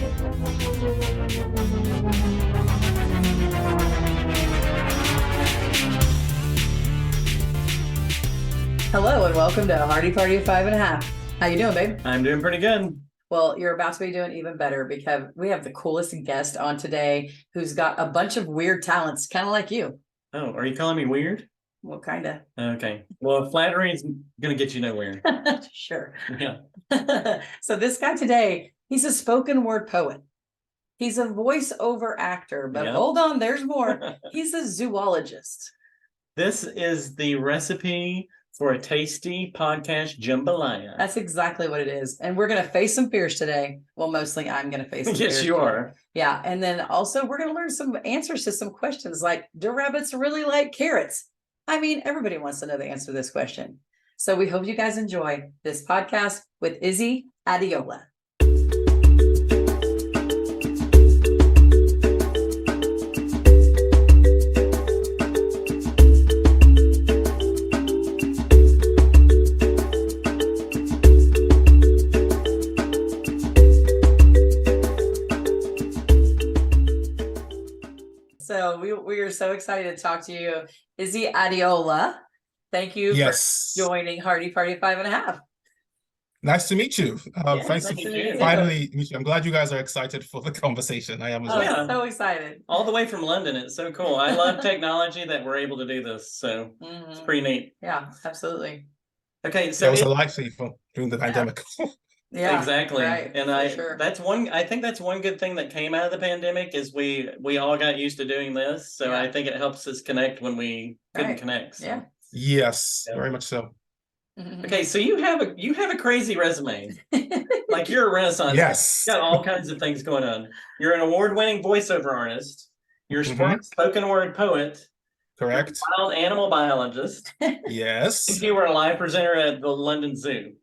Hello and welcome to a Hardy Party of 5.5. How you doing, babe? I'm doing pretty good. Well, you're about to be doing even better because we have the coolest guest on today who's got a bunch of weird talents, kind of like you. Oh, are you calling me weird? Well, kind of. Okay. Well, flattery is going to get you nowhere. Sure. Yeah. So this guy today, he's a spoken word poet. He's a voiceover actor, but hold on, there's more. He's a zoologist. This is the recipe for a tasty podcast jambalaya. That's exactly what it is. And we're going to face some fears today. Well, mostly I'm going to face some fears. Yes, you are. Yeah. And then also we're going to learn some answers to some questions like, do rabbits really like carrots? I mean, everybody wants to know the answer to this question. So we hope you guys enjoy this podcast with ISI ADEOLA. So we are so excited to talk to you, ISI ADEOLA. Thank you for joining Hardy Party 5.5. Nice to meet you. Thanks nice for finally meet you. I'm glad you guys are excited for the conversation. I am as well. Yeah, so excited. All the way from London. It's so cool. I love technology that we're able to do this. So it's pretty neat. Yeah, absolutely. Okay, so it was a lifesaver during the pandemic. Yeah, exactly. Right, and I think that's one good thing that came out of the pandemic is we all got used to doing this. So I think it helps us connect when we couldn't connect. So. Yeah. Yes, very much so. Okay, so you have a crazy resume. Like you're a Renaissance. Yes. You got all kinds of things going on. You're an award-winning voiceover artist. You're a spoken word poet. Correct. Wild animal biologist. Yes. You were a live presenter at the London Zoo.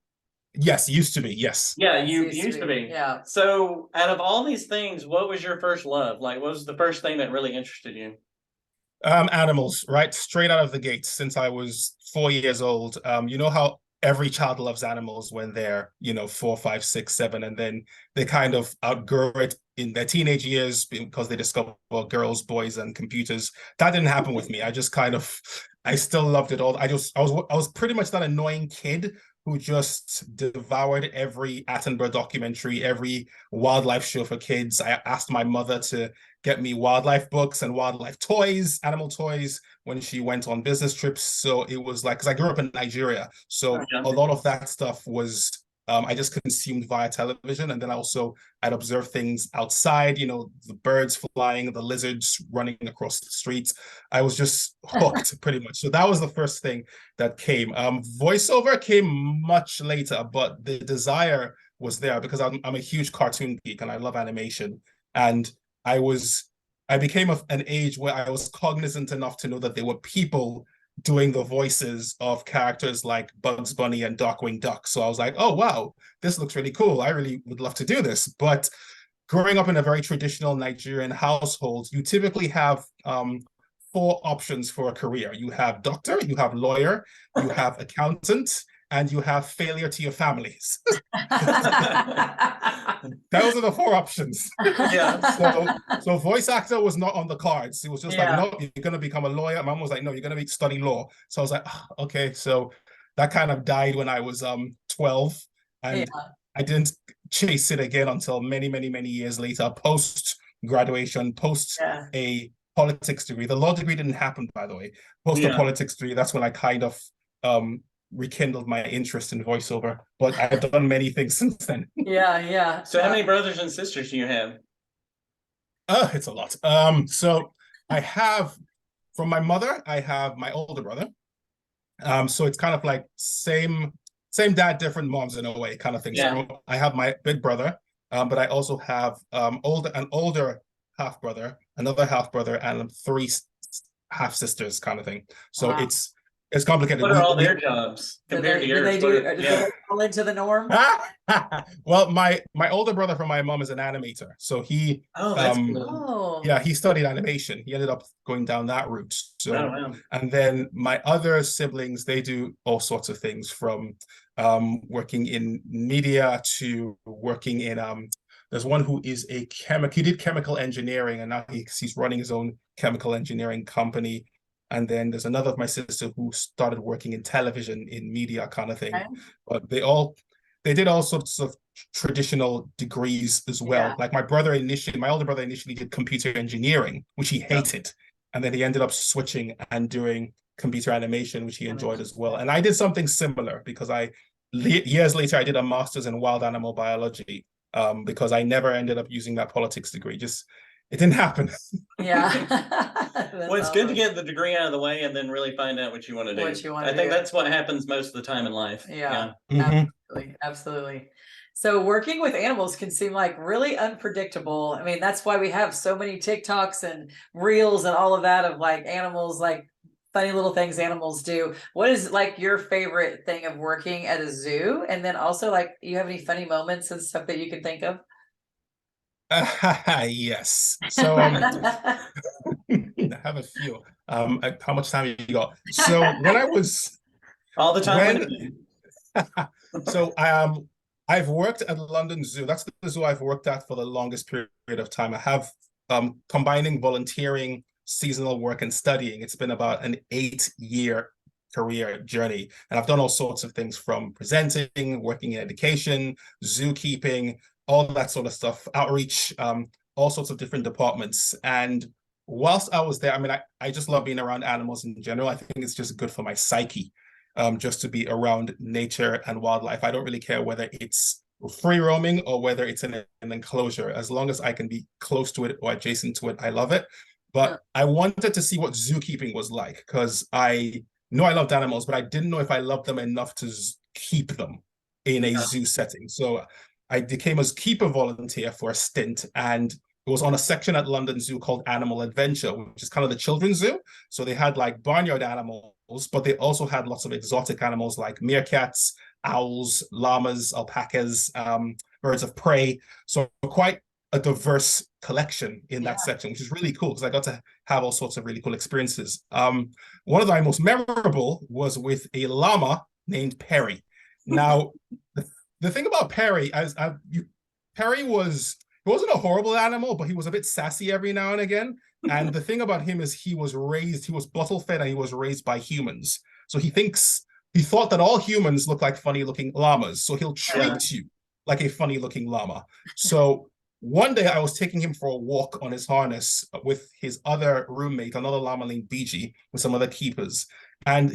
Yes, used to be. Yes. Yeah, you used to be. Yeah. So out of all these things, what was your first love? Like, what was the first thing that really interested you? Animals, right? Straight out of the gate since I was 4 years old. You know how every child loves animals when they're, 4, 5, 6, 7, and then they kind of outgrow it in their teenage years because they discover girls, boys, and computers. That didn't happen with me. I still loved it all. I was pretty much that annoying kid who just devoured every Attenborough documentary, every wildlife show for kids. I asked my mother to get me wildlife books and wildlife toys, animal toys, when she went on business trips. So it was like, because I grew up in Nigeria, so a lot of that stuff was I just consumed via television. And then I'd observe things outside, the birds flying, the lizards running across the streets. I was just hooked pretty much. So that was the first thing that came. Voiceover came much later, but the desire was there because I'm a huge cartoon geek and I love animation. And I became an age where I was cognizant enough to know that there were people doing the voices of characters like Bugs Bunny and Darkwing Duck. So I was like, oh, wow, this looks really cool. I really would love to do this. But growing up in a very traditional Nigerian household, you typically have 4 options for a career. You have doctor, you have lawyer, you have accountant, and you have failure to your families. Those are the 4 options. Yeah. So voice actor was not on the cards. It was just like, no, you're going to become a lawyer. Mom was like, no, you're going to study law. So I was like, oh, okay. So that kind of died when I was 12. And I didn't chase it again until many, many, many years later, post-graduation, a politics degree. The law degree didn't happen, by the way. Post a politics degree, that's when I kind of rekindled my interest in voiceover, but I've done many things since then. Yeah. So how many brothers and sisters do you have? It's a lot. So I have, from my mother, I have my older brother. So it's kind of like same dad, different moms in a way kind of thing. Yeah. So I have my big brother, but I also have an older half brother, another half brother, and 3 half sisters kind of thing. So it's complicated. What are all their jobs compared to yours? Do they fall into the norm? Well, my older brother from my mom is an animator, so he that's cool. Yeah, he studied animation. He ended up going down that route. So wow. And then my other siblings, they do all sorts of things, from working in media to working in There's one who is a he did chemical engineering, and now he's running his own chemical engineering company. And then there's another of my sister who started working in television, in media kind of thing. Okay. But they did all sorts of traditional degrees as well. Yeah. Like my older brother initially did computer engineering, which he hated. And then he ended up switching and doing computer animation, which he enjoyed as well. And I did something similar because years later, I did a master's in wild animal biology because I never ended up using that politics degree. It didn't happen. Yeah. Well, it's good to get the degree out of the way and then really find out what you want to do. I think that's what happens most of the time in life. Yeah. Mhm. Absolutely. Absolutely. So working with animals can seem like really unpredictable. I mean, that's why we have so many TikToks and reels and all of that of like animals, like funny little things animals do. What is like your favorite thing of working at a zoo? And then also like, you have any funny moments and stuff that you can think of? Yes. So I have a few. How much time have you got? So when I was all the time. So I've worked at London Zoo. That's the zoo I've worked at for the longest period of time. I have combining volunteering, seasonal work, and studying. It's been about an 8-year career journey. And I've done all sorts of things, from presenting, working in education, zookeeping, all that sort of stuff, outreach, all sorts of different departments. And whilst I was there, I mean, I just love being around animals in general. I think it's just good for my psyche, just to be around nature and wildlife. I don't really care whether it's free roaming or whether it's in an enclosure. As long as I can be close to it or adjacent to it, I love it. But I wanted to see what zookeeping was like, because I know I loved animals, but I didn't know if I loved them enough to keep them in a zoo setting. So I became a keeper volunteer for a stint, and it was on a section at London Zoo called Animal Adventure, which is kind of the children's zoo. So they had like barnyard animals, but they also had lots of exotic animals like meerkats, owls, llamas, alpacas, birds of prey. So quite a diverse collection in that section, which is really cool because I got to have all sorts of really cool experiences. One of my most memorable was with a llama named Perry. Now, the thing about Perry, Perry he wasn't a horrible animal, but he was a bit sassy every now and again. And the thing about him is he was bottle fed, and he was raised by humans. So he thought that all humans look like funny looking llamas. So he'll treat you like a funny looking llama. So one day I was taking him for a walk on his harness with his other roommate, another llama named BG, with some other keepers. And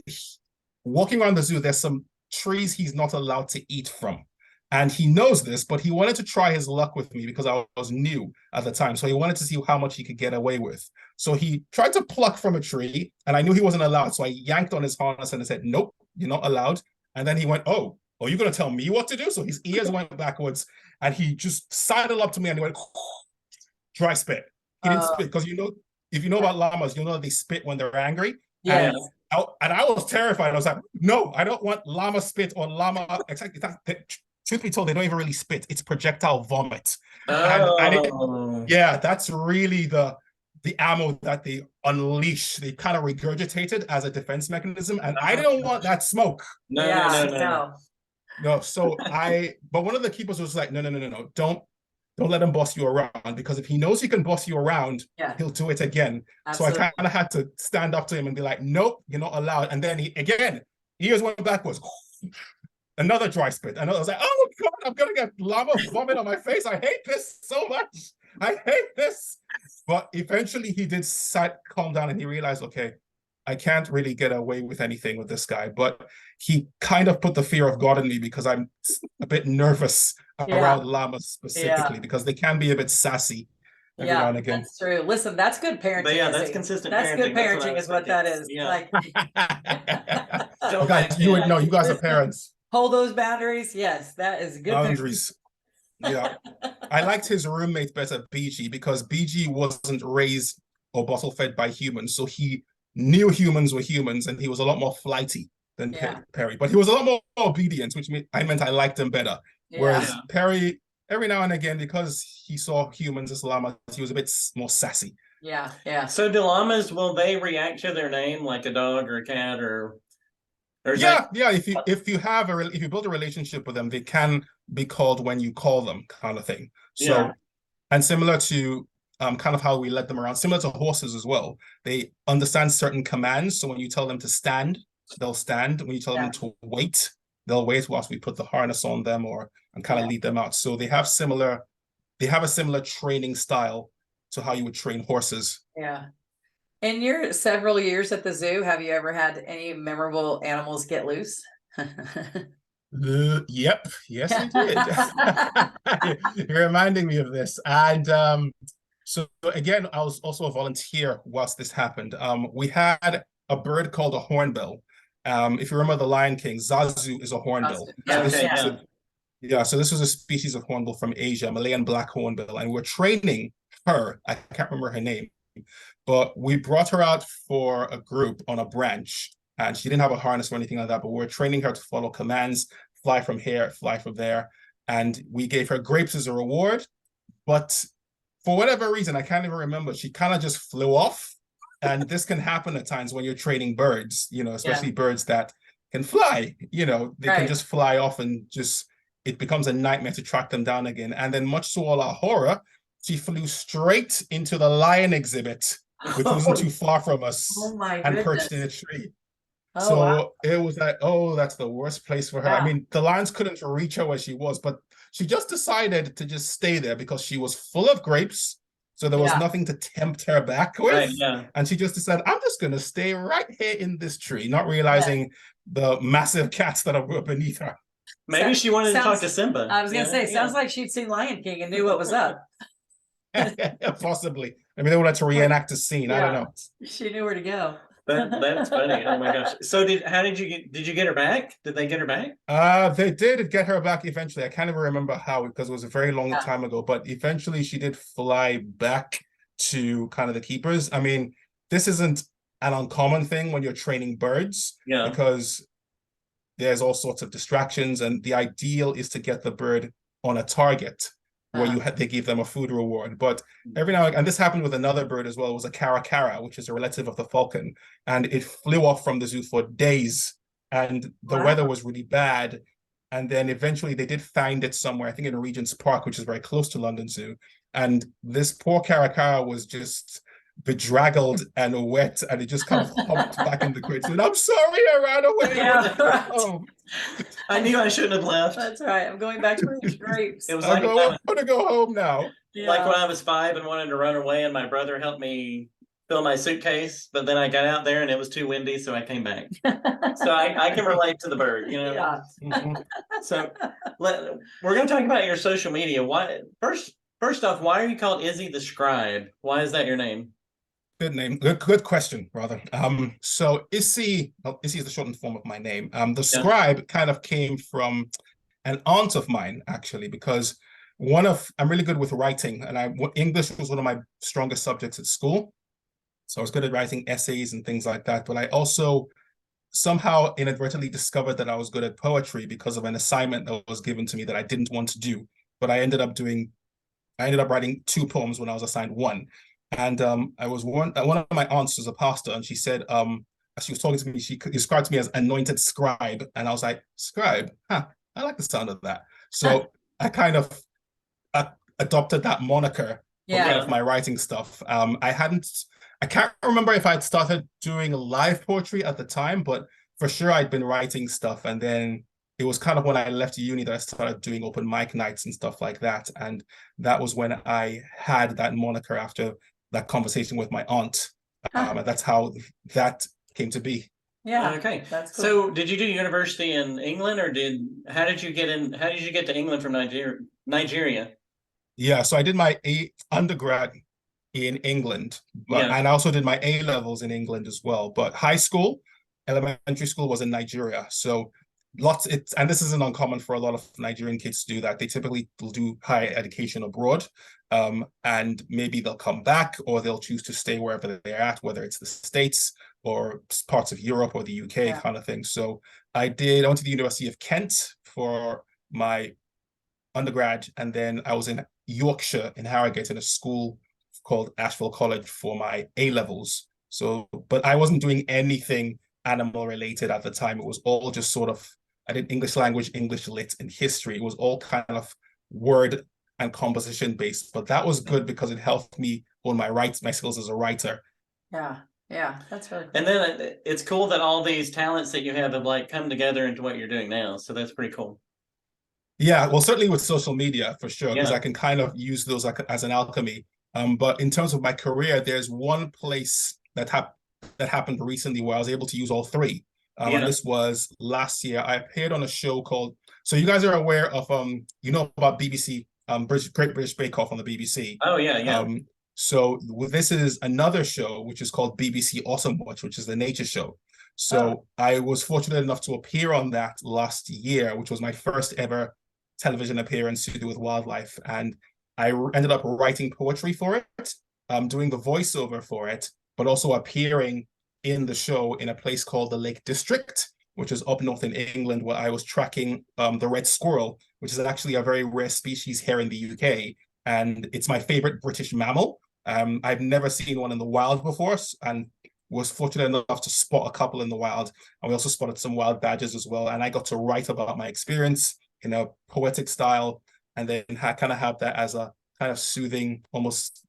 walking around the zoo, there's some trees he's not allowed to eat from. And he knows this, but he wanted to try his luck with me because I was new at the time. So he wanted to see how much he could get away with. So he tried to pluck from a tree, and I knew he wasn't allowed. So I yanked on his harness and I said, "Nope, you're not allowed." And then he went, "Oh, are you going to tell me what to do?" So his ears went backwards, and he just sidled up to me and he went, dry spit. He didn't spit because, if you know about llamas, you'll know they spit when they're angry. Yeah. And I was terrified. I was like, "No, I don't want llama spit or llama." Exactly. Truth be told, they don't even really spit. It's projectile vomit. And that's really the ammo that they unleash. They kind of regurgitate it as a defense mechanism. And I don't want that smoke. No. So but one of the keepers was like, no. Don't let him boss you around, because if he knows he can boss you around, he'll do it again. Absolutely. So I kind of had to stand up to him and be like, "Nope, you're not allowed." And then ears went backwards. Another dry spit. And I was like, "Oh God, I'm gonna get llama vomit on my face. I hate this so much. I hate this." But eventually he did calm down, and he realized, okay, I can't really get away with anything with this guy. But he kind of put the fear of God in me, because I'm a bit nervous around llamas specifically, because they can be a bit sassy every now and again. That's true. Listen, that's good parenting. But that's consistent parenting. That's good parenting is what that is. Yeah. Like, okay, you would know. You guys are parents. Hold those boundaries. Yes, that is good. Boundaries. Yeah. I liked his roommate better, BG, because BG wasn't raised or bottle fed by humans. So he knew humans were humans, and he was a lot more flighty than Perry. But he was a lot more obedient, which meant I liked him better. Whereas Perry, every now and again, because he saw humans as llamas, he was a bit more sassy. Yeah. So do llamas, will they react to their name like a dog or a cat or... Or is Yeah, that yeah. If you have if you build a relationship with them, they can be called when you call them, kind of thing. yeah. So, and similar to kind of how we let them around, similar to horses as well. They understand certain commands. So when you tell them to stand, they'll stand. When you tell them to wait, they'll wait whilst we put the harness on them or and kind of lead them out. So they have a similar training style to how you would train horses. Yeah. In your several years at the zoo, have you ever had any memorable animals get loose? Yep, yes, I did. You're reminding me of this. And so again, I was also a volunteer whilst this happened. We had a bird called a hornbill. If you remember the Lion King, Zazu is a hornbill. Yeah, So this was a species of hornbill from Asia, Malayan black hornbill, and we're training her. I can't remember her name, but we brought her out for a group on a branch, and she didn't have a harness or anything like that, but we were training her to follow commands, fly from here, fly from there, and we gave her grapes as a reward. But for whatever reason, I can't even remember, she kind of just flew off. And this can happen at times when you're training birds, especially birds that can fly, they can just fly off and it becomes a nightmare to track them down again. And then much to all our horror, she flew straight into the lion exhibit, which wasn't too far from us, and perched in a tree. It was like, oh, that's the worst place for her. I mean, the lions couldn't reach her where she was, but she just decided to just stay there because she was full of grapes. So there was nothing to tempt her back with. And she just decided, I'm just going to stay right here in this tree, not realizing the massive cats that are beneath her. Maybe she wanted to talk to Simba. I was going to say, sounds like she'd seen Lion King and knew what was up. Possibly. I mean, they wanted to reenact a scene. I don't know. She knew where to go. That's funny. Oh my gosh. So did you get her back? Did they get her back? They did get her back eventually. I can't even remember how because it was a very long time ago, but eventually she did fly back to kind of the keepers. I mean, this isn't an uncommon thing when you're training birds because there's all sorts of distractions, and the ideal is to get the bird on a target where they give them a food reward. But every now and this happened with another bird as well. It was a caracara, which is a relative of the falcon, and it flew off from the zoo for days, and the weather was really bad. And then eventually they did find it somewhere, I think in Regent's Park, which is very close to London Zoo. And this poor caracara was just bedraggled and wet, and it just kind of hopped back in the crate. And I'm sorry, I ran away. I knew I shouldn't have left. That's right. I'm going back to the grapes. It was I'm going to go home now. Like when I was 5 and wanted to run away, and my brother helped me fill my suitcase, but then I got out there and it was too windy, so I came back. So I can relate to the bird, So we're going to talk about your social media. First off, why are you called Izzy the Scribe? Why is that your name? Good name. Good question, rather. So Izzy is the shortened form of my name. The Scribe kind of came from an aunt of mine, actually, because I'm really good with writing, and English was one of my strongest subjects at school. So I was good at writing essays and things like that. But I also somehow inadvertently discovered that I was good at poetry because of an assignment that was given to me that I didn't want to do. But I ended up writing 2 poems when I was assigned 1. And one of my aunts was a pastor, and she said, as she was talking to me, she described me as anointed scribe. And I was like, scribe? I like the sound of that. So I kind of adopted that moniker for kind of my writing stuff. I can't remember if I'd started doing live poetry at the time, but for sure I'd been writing stuff. And then it was kind of when I left uni that I started doing open mic nights and stuff like that. And that was when I had that moniker after that conversation with my aunt. And that's how that came to be. Yeah. Okay. That's cool. So did you do university in England, or how did you get to England from Nigeria? Yeah, so I did my undergrad in England, and I also did my A-levels in England as well. But high school, elementary school was in Nigeria. So and this isn't uncommon for a lot of Nigerian kids to do that. They typically will do higher education abroad, and maybe they'll come back, or they'll choose to stay wherever they're at, whether it's the States or parts of Europe or the UK kind of thing. So I went to the University of Kent for my undergrad, and then I was in Yorkshire in Harrogate in a school called Asheville College for my A-levels. So, but I wasn't doing anything animal related at the time. It was all just sort of, I did English language, English lit, and history. It was all kind of word and composition based, but that was good because it helped me on my skills as a writer. Yeah, yeah, that's really cool. And then it's cool that all these talents that you have like come together into what you're doing now. So that's pretty cool. Yeah, well, certainly with social media for sure, because Yeah. I can kind of use those as an alchemy. But in terms of my career, there's one place that happened recently where I was able to use all three. Yeah. And this was last year. I appeared on a show called, so you guys are aware of you know about BBC, Great British Bake Off on the BBC. Oh yeah, yeah. So this is another show which is called BBC Awesome Watch, which is the nature show. So I was fortunate enough to appear on that last year, which was my first ever television appearance to do with wildlife. And I ended up writing poetry for it, doing the voiceover for it, but also appearing in the show in a place called the Lake District, which is up north in England, where I was tracking the red squirrel, which is actually a very rare species here in the UK. And it's my favorite British mammal. I've never seen one in the wild before, and was fortunate enough to spot a couple in the wild. And we also spotted some wild badgers as well. And I got to write about my experience in a poetic style, and then kind of have that as a kind of soothing, almost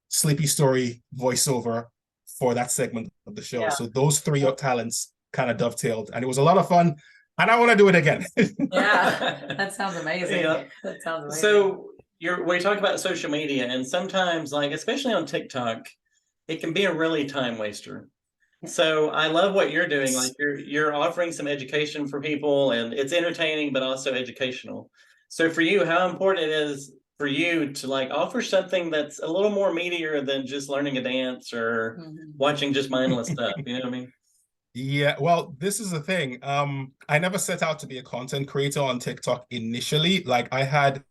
sleepy story voiceover for that segment of the show. Yeah. So those three talents kind of dovetailed, and it was a lot of fun. And I want to do it again. Yeah, that sounds amazing. Yeah. That sounds amazing. So we talk about social media, and sometimes, like especially on TikTok, it can be a really time waster. So I love what you're doing. Like you're offering some education for people, and it's entertaining but also educational. So for you, how important it is for you to like offer something that's a little more meatier than just learning a dance or watching just mindless stuff. You know what I mean? Yeah, well, this is the thing. I never set out to be a content creator on TikTok initially. Like I had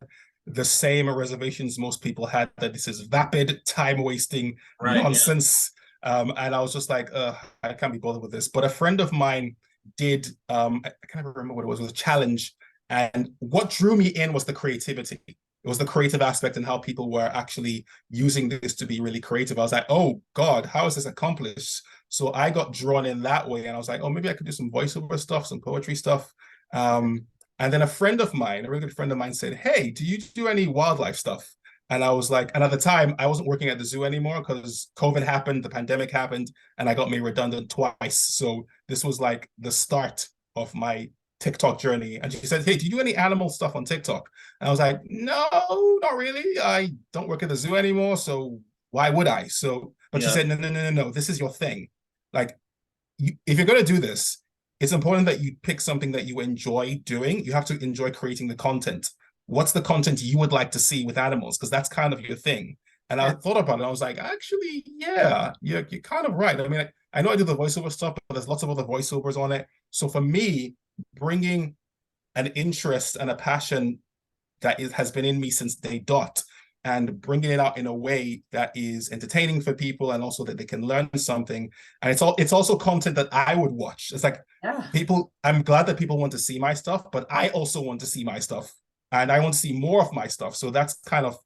the same reservations most people had, that this is vapid, time-wasting nonsense. Yeah. And I was just like, I can't be bothered with this. But a friend of mine did, I can't remember what it was a challenge. And what drew me in was the creativity. It was the creative aspect and how people were actually using this to be really creative. I was like, oh God, how is this accomplished? So I got drawn in that way. And I was like, oh, maybe I could do some voiceover stuff, some poetry stuff. And then a friend of mine, a really good friend of mine said, hey, do you do any wildlife stuff? And I was like, and at the time I wasn't working at the zoo anymore because COVID happened, the pandemic happened, and I got made redundant twice. So this was like the start of my TikTok journey. And she said, hey, do you do any animal stuff on TikTok? And I was like, no, not really. I don't work at the zoo anymore. So why would I? So, but she said, no, this is your thing. Like, if you're going to do this, it's important that you pick something that you enjoy doing. You have to enjoy creating the content. What's the content you would like to see with animals? Because that's kind of your thing. And I thought about it. I was like, actually, yeah, you're kind of right. I mean, I know I do the voiceover stuff, but there's lots of other voiceovers on it. So for me, bringing an interest and a passion that has been in me since day dot, and bringing it out in a way that is entertaining for people and also that they can learn something. And it's also content that I would watch. It's like people, I'm glad that people want to see my stuff, but I also want to see my stuff and I want to see more of my stuff. So that's kind of,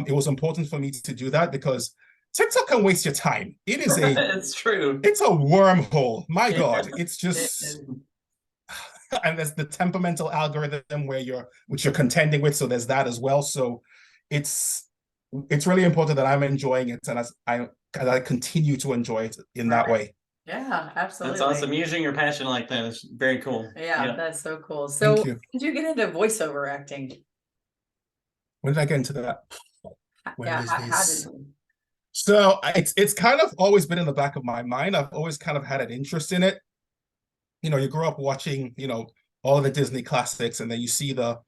it was important for me to do that because TikTok can waste your time. It is it's true. It's a wormhole. My God, it's just, and there's the temperamental algorithm which you're contending with. So there's that as well. So it's really important that I'm enjoying it, and as I continue to enjoy it in that way. Yeah, absolutely. That's awesome. Using your passion like that is very cool. Yeah, that's so cool. So did you get into voiceover acting? When did I get into that? How did you? So it's kind of always been in the back of my mind. I've always kind of had an interest in it. You know, you grow up watching, you know, all of the Disney classics, and then you see the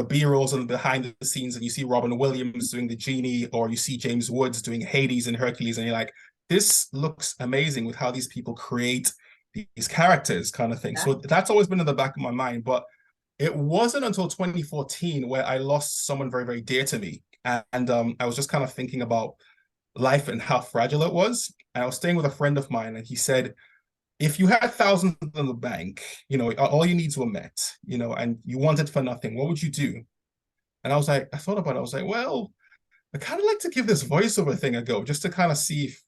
B-rolls and behind the scenes, and you see Robin Williams doing the genie, or you see James Woods doing Hades and Hercules, and you're like, this looks amazing with how these people create these characters kind of thing. Yeah. So that's always been in the back of my mind, but it wasn't until 2014 where I lost someone very, very dear to me. And I was just kind of thinking about life and how fragile it was. And I was staying with a friend of mine, and he said, if you had thousands in the bank, you know, all your needs were met, you know, and you wanted for nothing, what would you do? And I was like, I thought about it. I was like, well, I kind of like to give this voiceover thing a go, just to kind of see if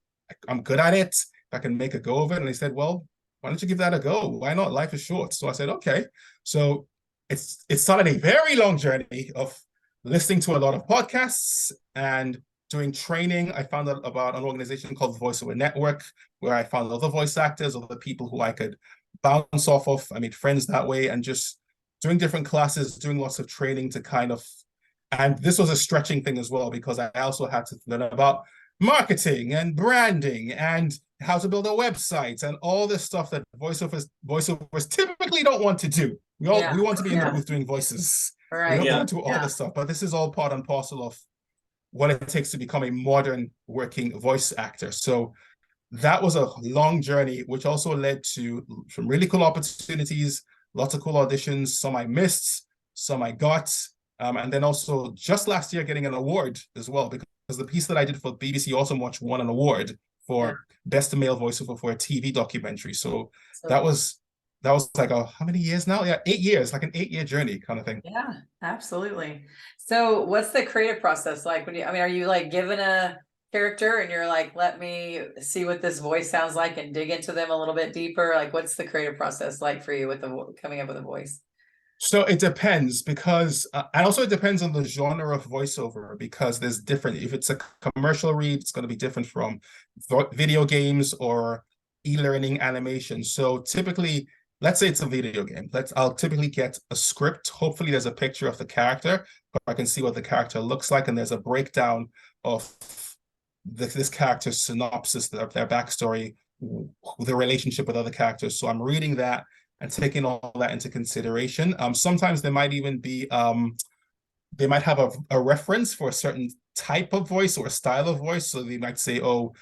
I'm good at it. I can make a go of it. And they said, well, why don't you give that a go? Why not? Life is short. So I said, okay. So it started a very long journey of listening to a lot of podcasts and doing training. I found out about an organization called VoiceOver Network, where I found other voice actors, other people who I could bounce off of. I made friends that way, and just doing different classes, doing lots of training to kind of, and this was a stretching thing as well, because I also had to learn about marketing and branding and how to build a website and all this stuff that voiceovers typically don't want to do. We want to be in the booth doing voices. Right. We don't want to do all this stuff, but this is all part and parcel of what it takes to become a modern working voice actor. So that was a long journey, which also led to some really cool opportunities, lots of cool auditions. Some I missed, some I got. And then also just last year getting an award as well, because the piece that I did for BBC Awesome Watch won an award for Best Male Voiceover for a TV documentary. So that was like how many years now? Yeah, 8 years, like an 8-year journey kind of thing. Yeah, absolutely. So what's the creative process like when are you like given a character and you're like, let me see what this voice sounds like and dig into them a little bit deeper? Like, what's the creative process like for you with coming up with a voice? So it depends, because and also it depends on the genre of voiceover, because there's different. If it's a commercial read, it's going to be different from video games or e-learning animation. So typically, let's say it's a video game. I'll typically get a script. Hopefully there's a picture of the character, but I can see what the character looks like, and there's a breakdown of this character's synopsis, their backstory, the relationship with other characters. So I'm reading that and taking all that into consideration. Sometimes there might even be, they might have a reference for a certain type of voice or style of voice. So they might say, oh,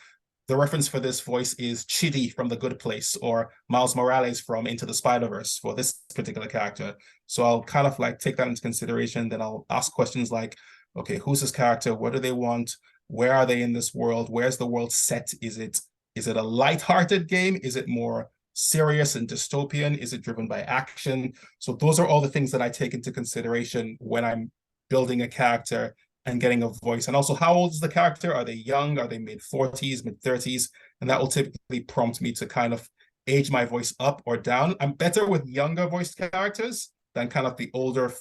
the reference for this voice is Chidi from The Good Place, or Miles Morales from Into the Spider-Verse for this particular character. So I'll kind of like take that into consideration. Then I'll ask questions like, okay, who's this character? What do they want? Where are they in this world? Where's the world set? Is it a lighthearted game? Is it more serious and dystopian? Is it driven by action? So those are all the things that I take into consideration when I'm building a character and getting a voice. And also, how old is the character? Are they young? Are they mid-40s, mid-30s? And that will typically prompt me to kind of age my voice up or down. I'm better with younger voiced characters than kind of the older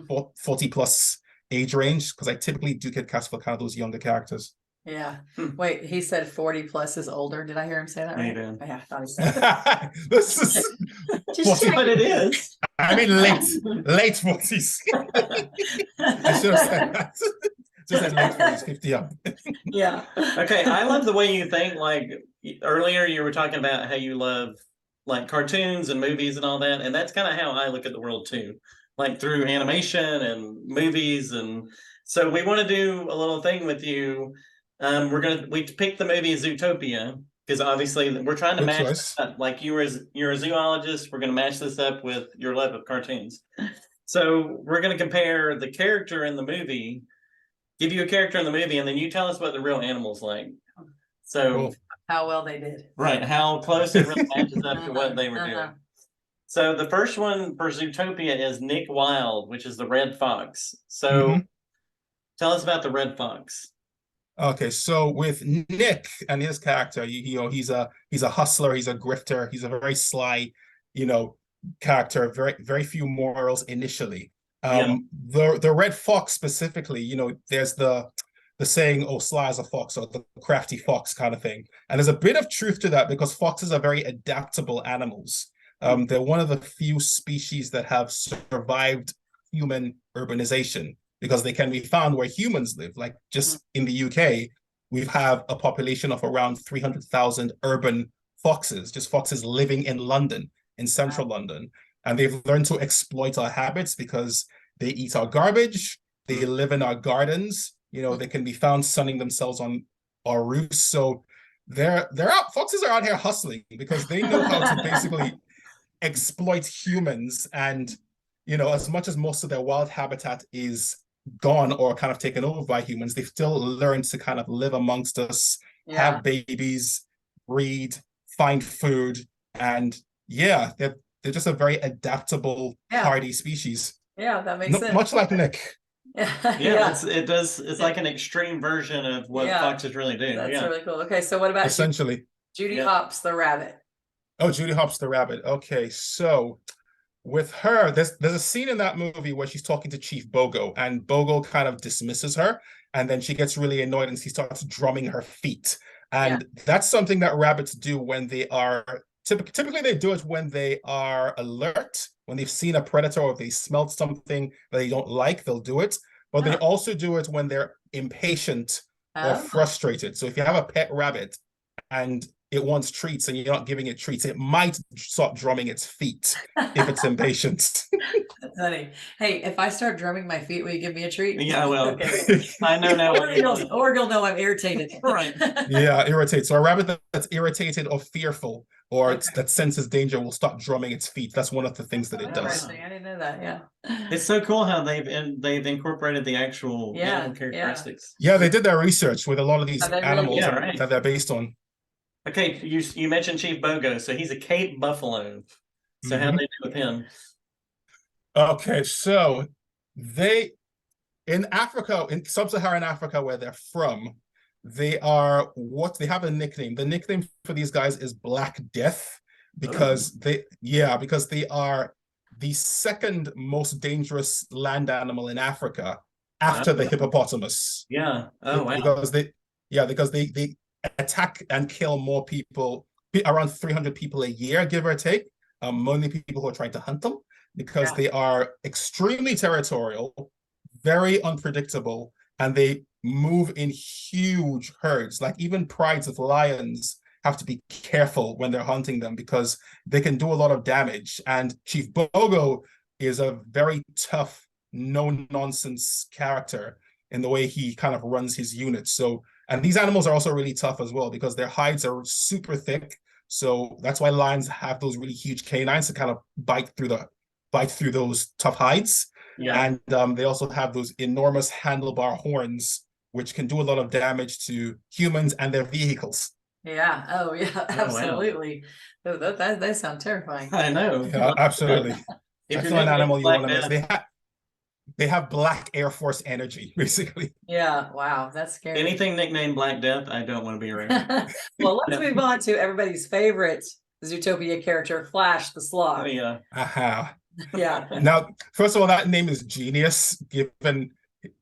40 plus age range, because I typically do get cast for kind of those younger characters. Yeah. Wait, he said 40 plus is older. Did I hear him say that right? Yeah, I thought he said that. This is but it is. I mean late 40s. I should have said that. Just said late 40s, 50 up. Yeah. Okay, I love the way you think. Like earlier you were talking about how you love like cartoons and movies and all that, and that's kind of how I look at the world too. Like through animation and movies. And so we want to do a little thing with you. We picked the movie Zootopia, because obviously we're trying to match this up. Like you're a zoologist, we're going to match this up with your love of cartoons. So we're going to compare the character in the movie, give you a character in the movie, and then you tell us what the real animal's like. So how well they did. Right, how close it really matches up to what they were doing. So the first one for Zootopia is Nick Wilde, which is the red fox. So tell us about the red fox. Okay, so with Nick and his character, he's a hustler, he's a grifter, he's a very sly, character, very few morals initially. The red fox specifically, there's the saying, oh, sly as a fox, or the crafty fox kind of thing. And there's a bit of truth to that, because foxes are very adaptable animals. They're one of the few species that have survived human urbanization, because they can be found where humans live. Like just in the UK, we have a population of around 300,000 urban foxes, just foxes living in London, in central London. And they've learned to exploit our habits because they eat our garbage, they live in our gardens, they can be found sunning themselves on our roofs. So foxes are out here hustling because they know how to basically exploit humans. And as much as most of their wild habitat is gone or kind of taken over by humans, they've still learned to kind of live amongst us, have babies, breed, find food, and they're just a very adaptable, hardy species. Yeah, that makes sense. Much like Nick. It's like an extreme version of what foxes really do. That's really cool. Okay, so what about essentially Judy Yeah. Hopps the rabbit. Oh, Judy Hopps the rabbit. Okay, so with her, there's a scene in that movie where she's talking to Chief Bogo, and Bogo kind of dismisses her, and then she gets really annoyed and she starts drumming her feet. And that's something that rabbits do when they are typically they do it when they are alert, when they've seen a predator or they smelled something that they don't like, they'll do it. But they also do it when they're impatient or frustrated. So if you have a pet rabbit and it wants treats and you're not giving it treats, it might start drumming its feet if it's impatient. That's funny. Hey, if I start drumming my feet, will you give me a treat? Yeah, well, Okay. I know now. Or you'll know I'm irritated. Right. Yeah, irritate. So a rabbit that's irritated or fearful or that senses danger will start drumming its feet. That's one of the things that it does. I didn't know that. Yeah. It's so cool how they've incorporated the actual animal characteristics. Yeah, they did their research with a lot of these animals right. that they're based on. Okay, you mentioned Chief Bogo, so he's a Cape Buffalo. So how do they do with him? Okay, so they in Africa, in sub-Saharan Africa, where they're from, they are they have a nickname. The nickname for these guys is Black Death because they are the second most dangerous land animal in Africa after the hippopotamus. Yeah. Oh wow. Because they attack and kill more people, around 300 people a year, give or take. Mainly people who are trying to hunt them because they are extremely territorial, very unpredictable, and they move in huge herds. Like even prides of lions have to be careful when they're hunting them because they can do a lot of damage. And Chief Bogo is a very tough, no-nonsense character in the way he kind of runs his units. So, and these animals are also really tough as well because their hides are super thick. So that's why lions have those really huge canines to kind of bite through those tough hides. Yeah. And they also have those enormous handlebar horns, which can do a lot of damage to humans and their vehicles. Yeah. Oh, yeah. Absolutely. Oh, wow. That sounds terrifying. I know. Yeah, absolutely. That's not an animal you want to miss. They have Black Air Force energy, basically. Yeah. Wow. That's scary. Anything nicknamed Black Death, I don't want to be around. Well, let's move on to everybody's favorite Zootopia character, Flash the Sloth. Oh, yeah. Yeah. Now, first of all, that name is genius, given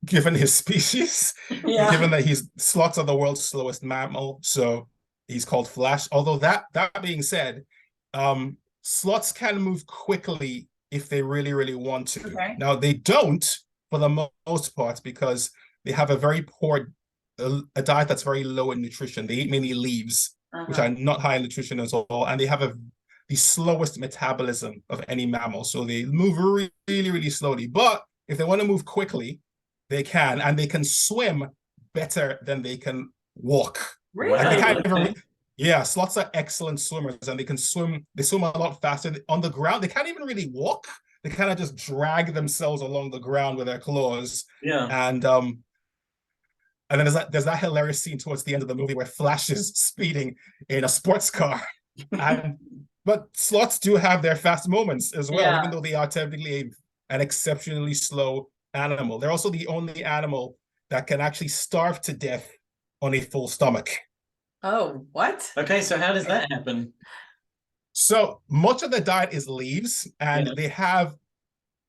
his species. Yeah. Given that sloths are the world's slowest mammal, so he's called Flash. Although that being said, sloths can move quickly if they really, really want to. Okay. Now, they don't for the most part because they have a very poor a diet that's very low in nutrition. They eat mainly leaves, which are not high in nutrition at all, and they have the slowest metabolism of any mammal. So they move really, really slowly. But if they want to move quickly, they can, and they can swim better than they can walk. Really? And sloths are excellent swimmers, and they swim a lot faster on the ground. They can't even really walk. They kind of just drag themselves along the ground with their claws. Yeah. And then there's that hilarious scene towards the end of the movie where Flash is speeding in a sports car. But sloths do have their fast moments as well, even though they are technically an exceptionally slow animal. They're also the only animal that can actually starve to death on a full stomach. Oh, what? Okay, so how does that happen? So much of the diet is leaves, and they have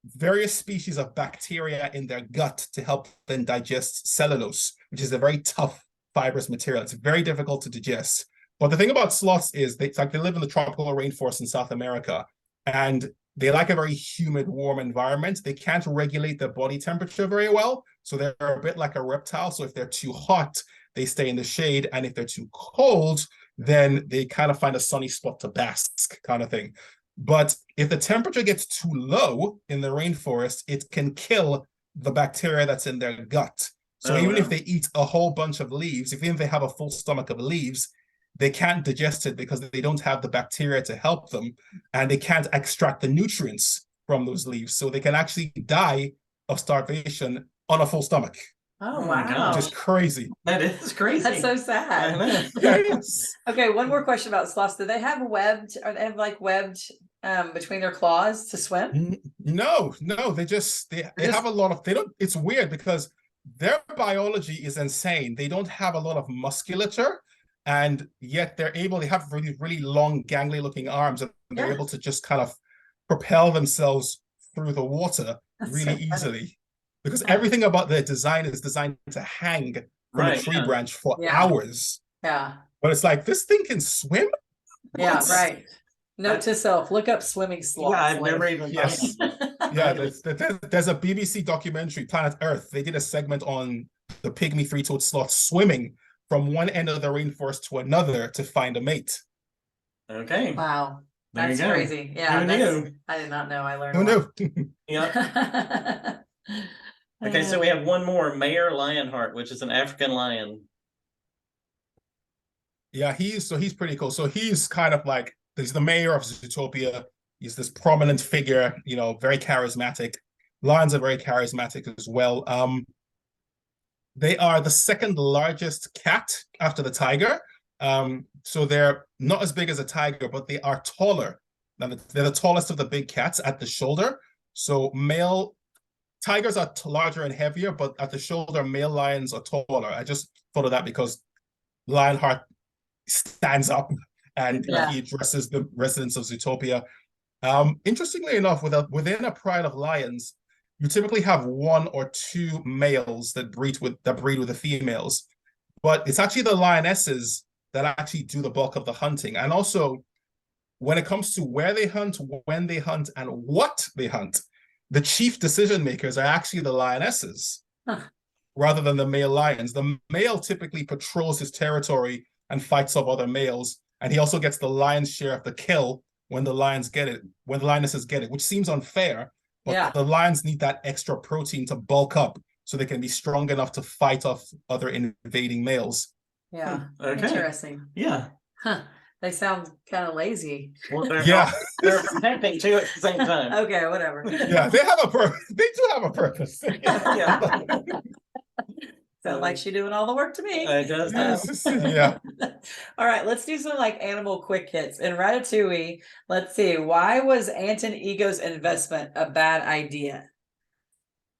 various species of bacteria in their gut to help them digest cellulose, which is a very tough fibrous material. It's very difficult to digest. But the thing about sloths is they live in the tropical rainforest in South America, and they like a very humid, warm environment. They can't regulate their body temperature very well, so they're a bit like a reptile. So if they're too hot, they stay in the shade, and if they're too cold, then they kind of find a sunny spot to bask, kind of thing. But if the temperature gets too low in the rainforest, it can kill the bacteria that's in their gut. So even if they eat a whole bunch of leaves, even if they have a full stomach of leaves, they can't digest it because they don't have the bacteria to help them, and they can't extract the nutrients from those leaves. So they can actually die of starvation on a full stomach. Oh, wow. Which is crazy. That is crazy. That's so sad. Yes. Okay, one more question about sloths. Do they have webbed between their claws to swim? No, they have a lot of, it's weird because their biology is insane. They don't have a lot of musculature. and yet they have really, really long, gangly looking arms, and they're able to just kind of propel themselves through the water really easily. Because everything about their design is designed to hang from a tree branch for hours. Yeah. But it's like, this thing can swim? Yeah, right. Note to self, look up swimming sloths. Yeah, I've never even Yes. Yeah, there's a BBC documentary, Planet Earth. They did a segment on the pygmy three-toed sloth swimming from one end of the rainforest to another to find a mate. Okay. Wow. There That's you go. crazy. Yeah. Who knew? I did not know. I learned. Who knew? Yeah. Okay, so we have one more, Mayor Lionheart, which is an African lion. Yeah, he's pretty cool. So he's kind of like, he's the mayor of Zootopia. He's this prominent figure, you know, very charismatic. Lions are very charismatic as well. They are the second largest cat after the tiger. So they're not as big as a tiger, but they are taller. They're the tallest of the big cats at the shoulder. So male tigers are larger and heavier, but at the shoulder, male lions are taller. I just thought of that because Lionheart stands up and he addresses the residents of Zootopia. Interestingly enough, within a pride of lions, you typically have one or two males that breed with the females, but it's actually the lionesses that actually do the bulk of the hunting. And also, when it comes to where they hunt, when they hunt, and what they hunt, the chief decision makers are actually the lionesses rather than the male lions. The male typically patrols his territory and fights off other males, and he also gets the lion's share of the kill when the lions get it, when the lionesses get it, which seems unfair. But the lions need that extra protein to bulk up so they can be strong enough to fight off other invading males. Yeah. Okay. Interesting. Yeah. Huh. They sound kind of lazy. Well, they're protecting too at the same time. Okay, whatever. Yeah, they have a purpose. They do have a purpose. Yeah. Sounds like she's doing all the work to me. It does. Yeah. All right, let's do some like animal quick hits. In Ratatouille, let's see. Why was Anton Ego's investment a bad idea?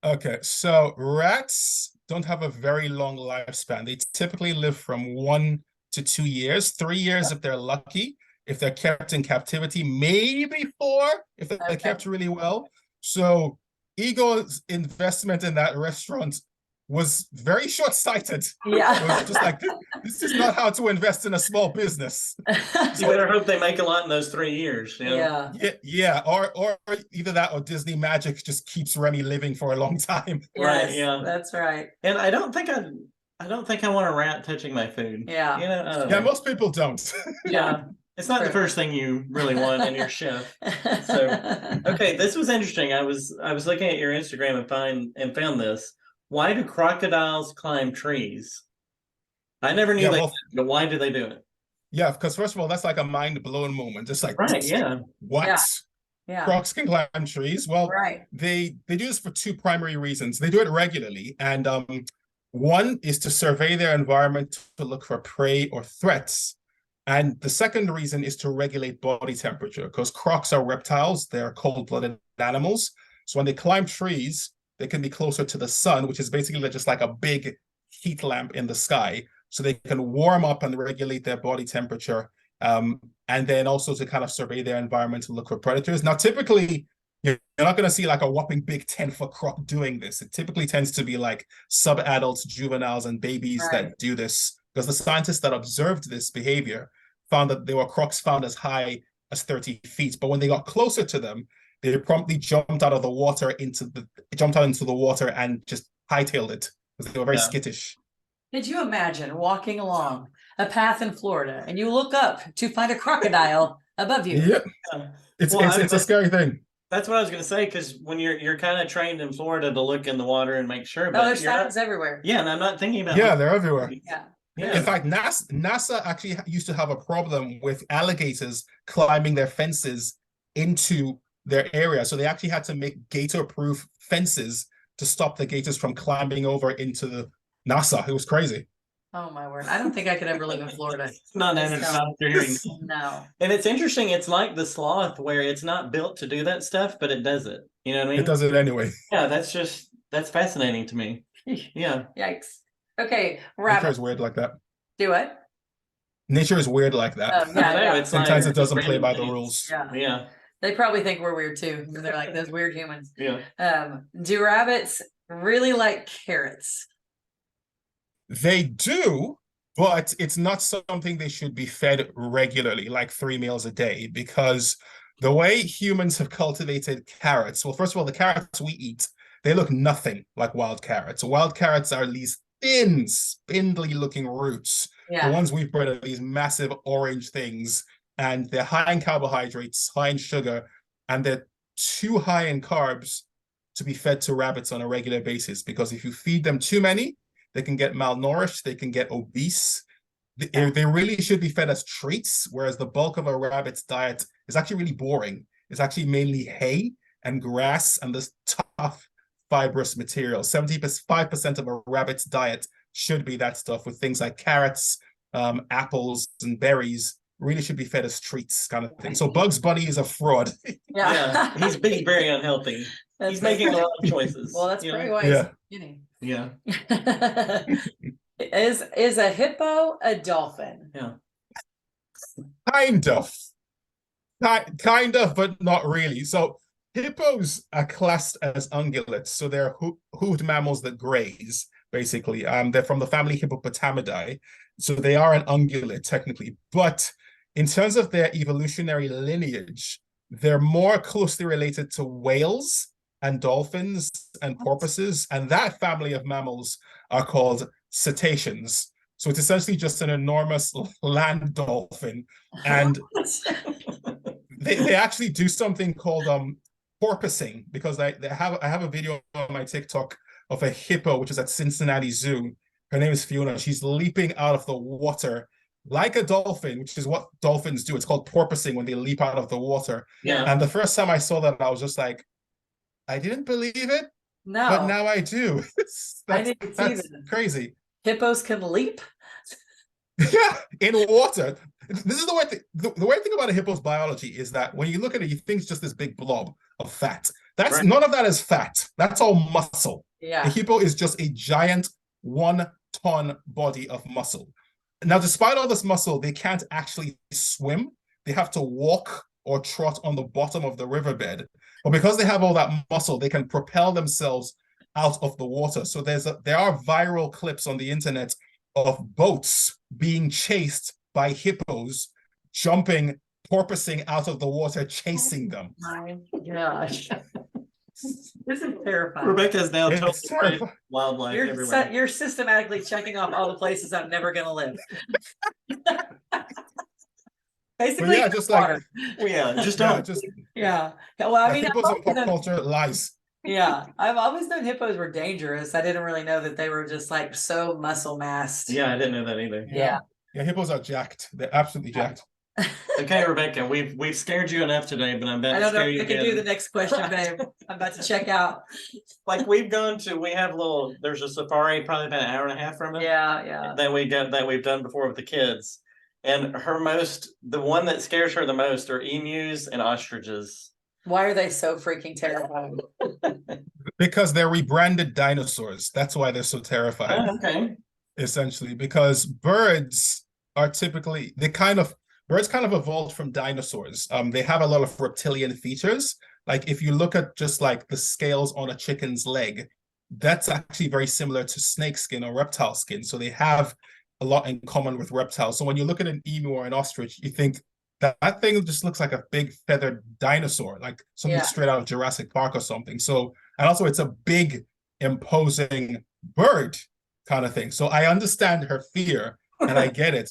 Okay, so rats don't have a very long lifespan. They typically live from 1 to 2 years, 3 years if they're lucky. If they're kept in captivity, maybe 4 if they're kept really well. So Ego's investment in that restaurant was very short-sighted. Yeah. It was just like, this is not how to invest in a small business. You better hope they make a lot in those 3 years. You know? Yeah. Or either that or Disney magic just keeps Remy living for a long time. Yes, right. Yeah. That's right. And I don't think I want a rat touching my food. Yeah. You know. Yeah, most people don't. Yeah. It's not the first thing you really want in your chef. So okay, this was interesting. I was looking at your Instagram and found this. Why do crocodiles climb trees? I never knew they did, but why do they do it? Yeah, because first of all, that's like a mind-blown moment. Just like, right, yeah. What? Yeah. Crocs can climb trees. Well, they do this for 2 primary reasons. They do it regularly. And one is to survey their environment to look for prey or threats. And the second reason is to regulate body temperature, because crocs are reptiles. They're cold-blooded animals. So when they climb trees, they can be closer to the sun, which is basically just like a big heat lamp in the sky. So they can warm up and regulate their body temperature. And then also to kind of survey their environment to look for predators. Now, typically, you're not going to see like a whopping big 10-foot croc doing this. It typically tends to be like sub-adults, juveniles, and babies that do this. Because the scientists that observed this behavior found that there were crocs found as high as 30 feet. But when they got closer to them, they promptly jumped out into the water and just hightailed it because they were very skittish. Could you imagine walking along a path in Florida and you look up to find a crocodile above you? Yeah. It's a scary thing. That's what I was going to say, because when you're kind of trained in Florida to look in the water and make sure. But there's signs everywhere. Yeah, and I'm not thinking about. Yeah, they're everywhere. Yeah. In fact, NASA actually used to have a problem with alligators climbing their fences into their area. So they actually had to make gator-proof fences to stop the gators from climbing over into the NASA. It was crazy. Oh my word. I don't think I could ever live in Florida. Not hearing. No. And it's interesting. It's like the sloth where it's not built to do that stuff, but it does it. You know what I mean? It does it anyway. Yeah, that's fascinating to me. Yeah. Yikes. Okay, Nature is weird like that. Do it. Nature is weird like that. Oh, yeah, I know, yeah. it's Sometimes like it doesn't just play by random the things. rules. Yeah. Yeah, They probably think we're weird too. They're like those weird humans. yeah. Do rabbits really like carrots? They do, but it's not something they should be fed regularly, like 3 meals a day, because the way humans have cultivated carrots, well, first of all, the carrots we eat, they look nothing like wild carrots. Wild carrots are these thin, spindly looking roots. The Yeah. ones we've bred are these massive orange things, and they're high in carbohydrates, high in sugar, and they're too high in carbs to be fed to rabbits on a regular basis, because if you feed them too many, they can get malnourished, they can get obese. They really should be fed as treats, whereas the bulk of a rabbit's diet is actually really boring. It's actually mainly hay and grass and this tough fibrous material. 75% of a rabbit's diet should be that stuff, with things like carrots, apples, and berries. Really should be fed as treats, kind of thing. So Bugs Bunny is a fraud. Yeah. He's being very unhealthy. He's making a lot of choices. Well, that's you pretty know? wise. Yeah. Yeah. Is a hippo a dolphin? Yeah. Kind of. Kind of, but not really. So hippos are classed as ungulates. So they're hoofed mammals that graze, basically. They're from the family Hippopotamidae. So they are an ungulate, technically. But in terms of their evolutionary lineage, they're more closely related to whales and dolphins and porpoises. And that family of mammals are called cetaceans. So it's essentially just an enormous land dolphin. And they actually do something called porpoising, because I have a video on my TikTok of a hippo, which is at Cincinnati Zoo. Her name is Fiona. She's leaping out of the water like a dolphin, which is what dolphins do. It's called porpoising when they leap out of the water. Yeah. And the first time I saw that, I was just like, I didn't believe it, No. but now I do. I didn't see that's that. crazy. Hippos can leap? Yeah, in water. This is the weird thing. The weird thing about a hippo's biology is that when you look at it, you think it's just this big blob of fat. That's Right. None of that is fat. That's all muscle. Yeah. A hippo is just a giant 1-ton body of muscle. Now, despite all this muscle, they can't actually swim. They have to walk or trot on the bottom of the riverbed. But because they have all that muscle, they can propel themselves out of the water. So there are viral clips on the internet of boats being chased by hippos, jumping, porpoising out of the water, chasing them. My gosh. This is terrifying. Rebecca's now It's totally terrifying. wildlife everywhere. You're systematically checking off all the places I'm never gonna live. Basically, yeah, just like- water. Well, yeah, just Yeah, don't. just Yeah. Well, I mean, hippos I've in pop always known- culture lies. yeah, I've always known hippos were dangerous. I didn't really know that they were just like so muscle massed. Yeah, I didn't know that either. Yeah. Yeah, hippos are jacked. They're absolutely jacked. Okay, Rebecca, we've scared you enough today, but I'm about I to don't know scare if you I can do the again. next question, babe. I'm about to check out. Like we have there's a safari probably about an hour and a half from it. Yeah. That we've done before with the kids. And the one that scares her the most are emus and ostriches. Why are they so freaking terrifying? Because they're rebranded dinosaurs. That's why they're so terrifying. Oh, okay. Essentially, because birds are typically birds kind of evolved from dinosaurs. They have a lot of reptilian features. Like if you look at just like the scales on a chicken's leg, that's actually very similar to snake skin or reptile skin. So they have a lot in common with reptiles. So when you look at an emu or an ostrich, you think that thing just looks like a big feathered dinosaur, like something straight out of Jurassic Park or something. So, and also it's a big, imposing bird kind of thing. So I understand her fear and I get it.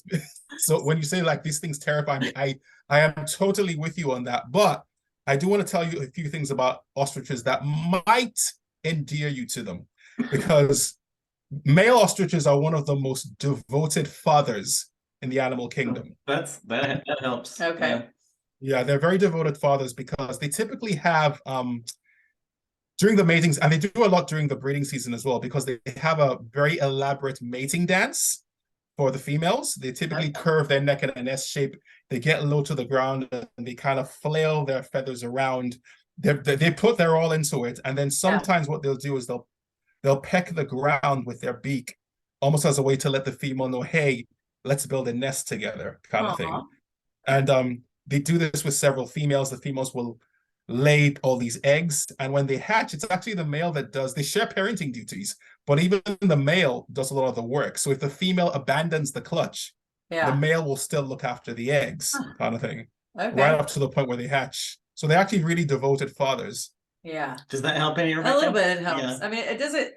So when you say like these things terrify me, I am totally with you on that. But I do want to tell you a few things about ostriches that might endear you to them, because male ostriches are one of the most devoted fathers in the animal kingdom. That helps. Okay. Yeah, they're very devoted fathers because they typically have during the matings, and they do a lot during the breeding season as well, because they have a very elaborate mating dance for the females. They typically curve their neck in an S shape. They get low to the ground and they kind of flail their feathers around. They put their all into it. And then sometimes what they'll do is they'll peck the ground with their beak, almost as a way to let the female know, hey, let's build a nest together kind of thing. Aw. And they do this with several females. The females will lay all these eggs, and when they hatch, it's actually the male that does. They share parenting duties, but even the male does a lot of the work. So if the female abandons the clutch, the male will still look after the eggs, kind of thing, right up to the point where they hatch. So they're actually really devoted fathers. Yeah. Does that help any? A little bit, it helps. Yeah. I mean, it doesn't.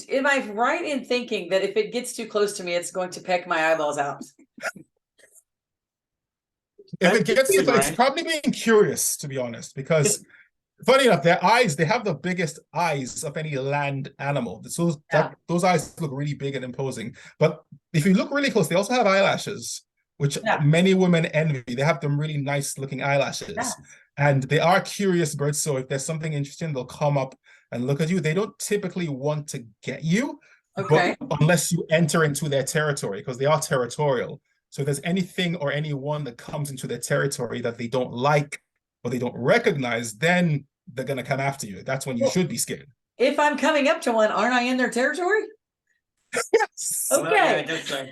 Am I right in thinking that if it gets too close to me, it's going to peck my eyeballs out? If it gets to, it's probably being curious, to be honest, because funny enough, their eyes, they have the biggest eyes of any land animal. So those eyes look really big and imposing. But if you look really close, they also have eyelashes, which many women envy. They have them really nice looking eyelashes. Yeah. And they are curious birds. So if there's something interesting, they'll come up and look at you. They don't typically want to get you, but unless you enter into their territory, because they are territorial. So if there's anything or anyone that comes into their territory that they don't like or they don't recognize, then they're going to come after you. That's when you should be scared. If I'm coming up to one, aren't I in their territory? Yes. Okay. Well, yeah, I guess so.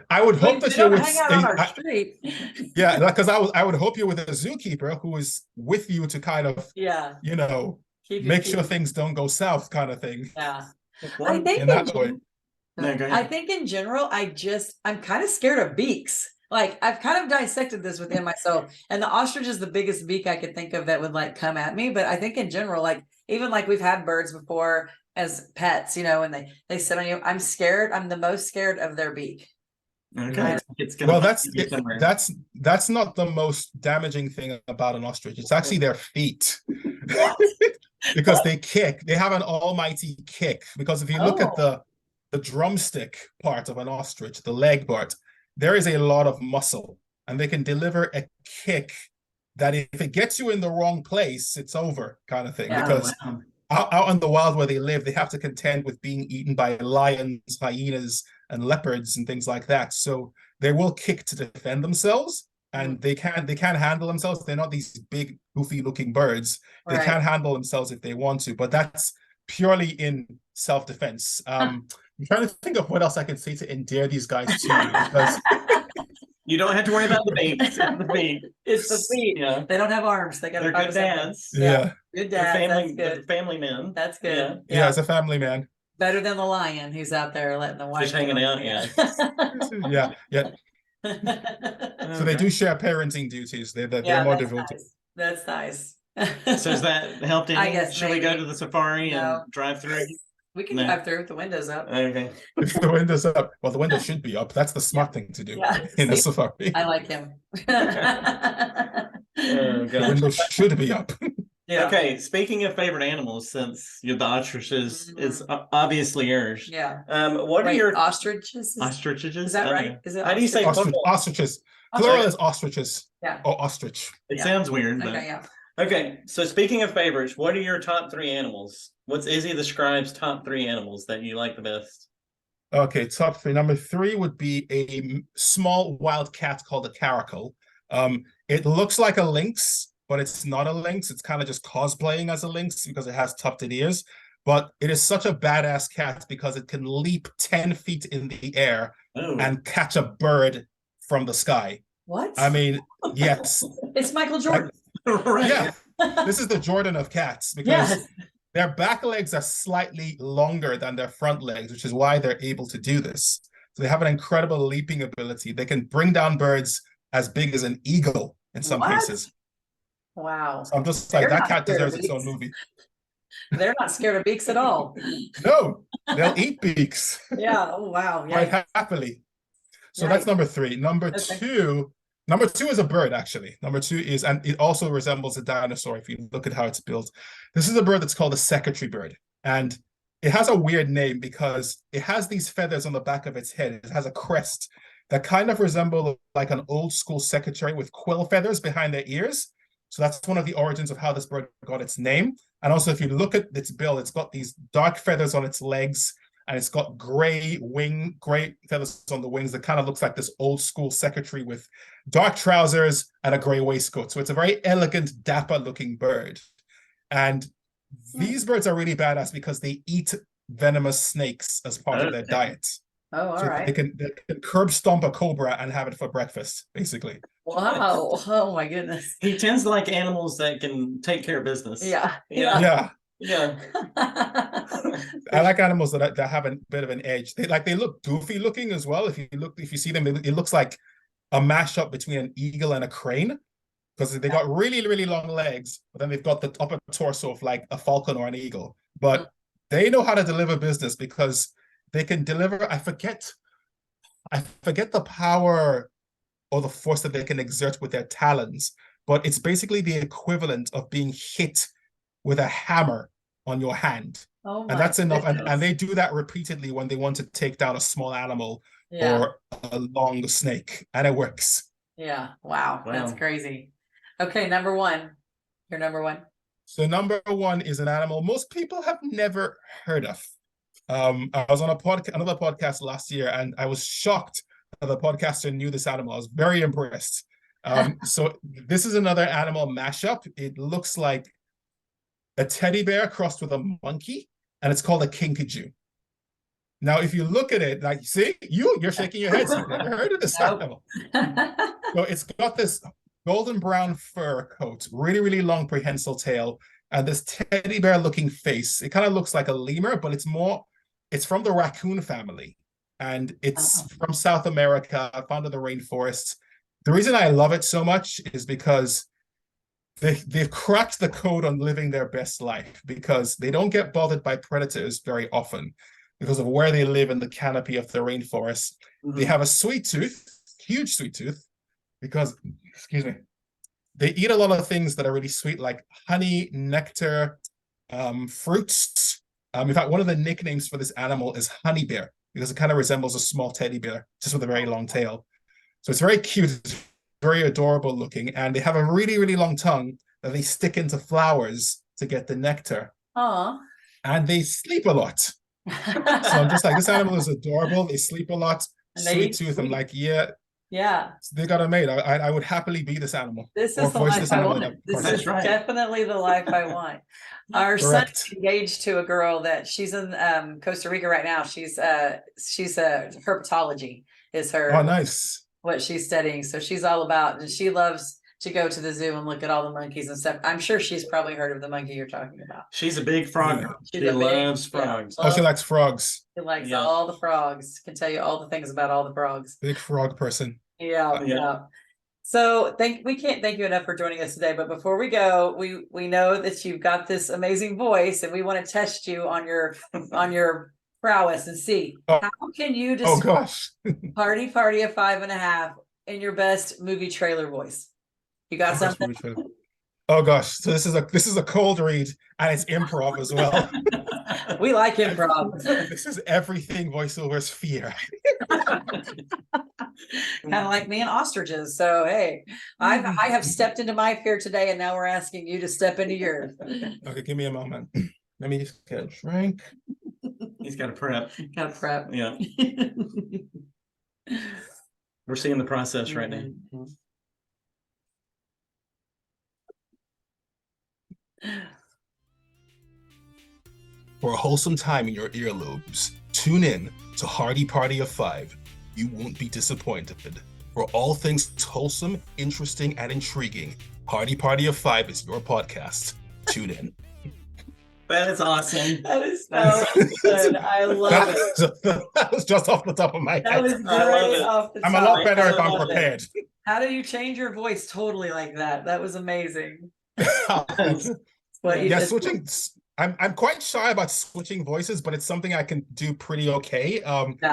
I would hope that you're with hang out on our street. Yeah, because I would hope you're with a zookeeper who is with you to kind of, you know, make sure things don't go south, kind of thing. Yeah. I think in general, I'm kind of scared of beaks. Like, I've kind of dissected this within myself, and the ostrich is the biggest beak I could think of that would like come at me. But I think in general, like, even like we've had birds before as pets, you know, and they sit on you. I'm scared. I'm the most scared of their beak. Okay. Well, that's not the most damaging thing about an ostrich. It's actually their feet. Because they kick. They have an almighty kick. Because if you look at the drumstick part of an ostrich, the leg part, there is a lot of muscle, and they can deliver a kick that if it gets you in the wrong place, it's over, kind of thing. Because out in the wild where they live, they have to contend with being eaten by lions, hyenas, and leopards and things like that. So they will kick to defend themselves, and they can't handle themselves. They're not these big, goofy looking birds. They can't handle themselves if they want to, but that's purely in self-defense. I'm trying to think of what else I can say to endear these guys to you, because you don't have to worry about the beak. It's the feet. It's the feet. Yeah. They don't have arms. They got They're good dads. Yeah. Good dads. They're family men. That's good. Yeah, as a family man. Better than the lion who's out there letting the wife just hanging out. Yeah. So they do share parenting duties. They're more devoted. Nice. That's nice. So has that helped any? I guess Should we go to the safari and drive through? We can drive through with the windows up. Okay. If the windows up, well, the windows should be up. That's the smart thing to do in a safari. I like him. The windows should be up. Yeah. Okay. Speaking of favorite animals, since the ostriches is obviously yours. Yeah. What are your ostriches? Ostriches? Is that right? Is it? How do you say ostriches? Plural is ostriches. Yeah. Or ostrich. It sounds weird. But... Okay. Yeah. Okay, so speaking of favorites, what are your top 3 animals? What's ISI the Scribe's top 3 animals that you like the best? Okay, top 3. Number 3 would be a small wild cat called a caracal. It looks like a lynx, but it's not a lynx. It's kind of just cosplaying as a lynx because it has tufted ears. But it is such a badass cat because it can leap 10 feet in the air and catch a bird from the sky. What? I mean, yes. It's Michael Jordan. Right. Yeah, this is the Jordan of cats because their back legs are slightly longer than their front legs, which is why they're able to do this. So they have an incredible leaping ability. They can bring down birds as big as an eagle in some cases. Wow. So I'm just like, that cat deserves its own movie. They're not scared of beaks at all. No, they'll eat beaks. Yeah. Oh, wow. Quite happily. So that's number 3. Number 2. Number 2 is a bird, actually. Number 2 is, and it also resembles a dinosaur if you look at how it's built. This is a bird that's called a secretary bird. And it has a weird name because it has these feathers on the back of its head. It has a crest that kind of resemble like an old school secretary with quill feathers behind their ears. So that's one of the origins of how this bird got its name. And also, if you look at its bill, it's got these dark feathers on its legs, and it's got gray feathers on the wings that kind of looks like this old school secretary with dark trousers and a gray waistcoat. So it's a very elegant, dapper looking bird. And these birds are really badass because they eat venomous snakes as part of their diet. Oh, all So right. they can curb stomp a cobra and have it for breakfast, basically. Wow. Oh my goodness. He tends to like animals that can take care of business. Yeah. Yeah. Yeah. I like animals that have a bit of an edge. They look goofy looking as well. If you see them, it looks like a mashup between an eagle and a crane, because they got really, really long legs, but then they've got the upper torso of like a falcon or an eagle. But they know how to deliver business because they can deliver. I forget the power or the force that they can exert with their talons, but it's basically the equivalent of being hit with a hammer on your hand. Oh my And that's enough. goodness. And they do that repeatedly when they want to take down a small animal Yeah. or a long snake, and it works. Yeah. Wow. That's Wow. crazy. Okay, number one. Your number one. So number one is an animal most people have never heard of. I was on another podcast last year, and I was shocked that the podcaster knew this animal. I was very impressed. So this is another animal mashup. It looks like a teddy bear crossed with a monkey, and it's called a kinkajou. Now, if you look at it, like, see, you're shaking your head. So you've never heard of this animal. So it's got this golden brown fur coat, really, really long prehensile tail, and this teddy bear looking face. It kind of looks like a lemur, but it's from the raccoon family, and it's from South America, found in the rainforest. The reason I love it so much is because they've cracked the code on living their best life, because they don't get bothered by predators very often because of where they live in the canopy of the rainforest. They have a sweet tooth, huge sweet tooth, because, excuse me, they eat a lot of things that are really sweet, like honey, nectar, fruits. In fact, one of the nicknames for this animal is honey bear, because it kind of resembles a small teddy bear, just with a very long tail. So it's very cute, it's very adorable looking, and they have a really, really long tongue that they stick into flowers to get the nectar. Aw. And they sleep a lot. So I'm just like, this animal is adorable. They sleep a lot. And they Sweet eat tooth. I'm sweet. like, yeah, Yeah. they got it made. I would happily be this animal. This or is the voice life this I animal in want. a This podcast. is definitely the life I want. Our son's Correct. engaged to a girl that she's in Costa Rica right now. She's herpetology is her Oh, nice. what she's studying. So she's all about, and she loves to go to the zoo and look at all the monkeys and stuff. I'm sure she's probably heard of the monkey you're talking about. She's a big frog girl. She's She a big- loves yeah. frogs. Oh, she likes frogs. She likes Yeah. all the frogs. Can tell you all the things about all the frogs. Big frog person. Yeah, Yeah. yeah. So we can't thank you enough for joining us today. But before we go, we know that you've got this amazing voice, and we want to test you on your prowess and see how can you Oh, describe gosh. Party of 5.5 in your best movie trailer voice. You got something? Oh, gosh. So this is a cold read, and it's improv as well. We like improv. This is everything voiceovers fear. Kind of like me and ostriches. So hey, I have stepped into my fear today, and now we're asking you to step into yours. Okay, give me a moment. Let me just get a drink. He's got to prep. Gotta prep. Yeah. We're seeing the process right now. For a wholesome time in your earlobes, tune in to Hardy Party of 5. You won't be disappointed. For all things wholesome, interesting, and intriguing, Hardy Party of 5 is your podcast. Tune in. That is awesome. That is so good. I love it. That was just off the top of my head. That was great off the I'm a top. lot better if I I'm love it. prepared. How do you change your voice totally like that? That was amazing. What you Yeah, did. switching. I'm quite shy about switching voices, but it's something I can do pretty okay.